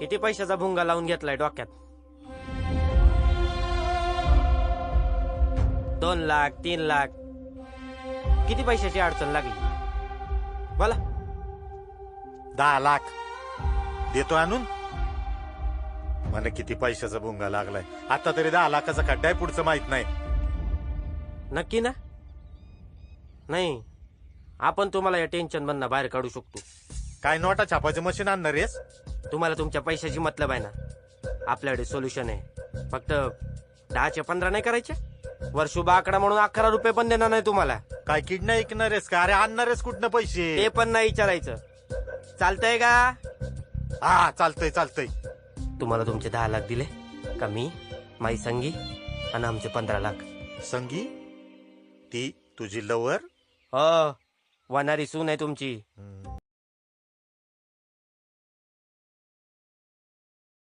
किती पैशाचा भुंगा लावून घेतलाय डोक्यात? 2 लाख 3 लाख किती पैशाची अडचण लागली बोला? 10 लाख देतो आणून. मला किती पैशाचा भुंगा लागलाय. आता तरी 10 लाखाचा खड्डा आहे, पुढचं माहित नाही. नक्की ना? नाही, आपण तुम्हाला या टेन्शन मधनं बाहेर काढू शकतो. काय नोटा छापायचं मशीन आणणार आहेस? तुम्हाला तुमच्या पैशाची मतलब आहे ना? आपल्याकडे सोल्युशन आहे. फक्त 10चे 15 नाही करायचे. वर शुभ आकडा म्हणून 11 रुपये पण देणार नाही तुम्हाला. काय किडनॅप ऐकणार आहेस का? अरे आणणार आहेस कुठनं पैसे? ते पण नाही विचारायचं. चालतंय का? हा चालतंय चालतंय. तुम्हाला तुमचे 10 लाख दिले का मी, माई संगी आणि आमचे 15 लाख. संगी ती तुझी लवर? हो, वानारी सून आहे तुमची.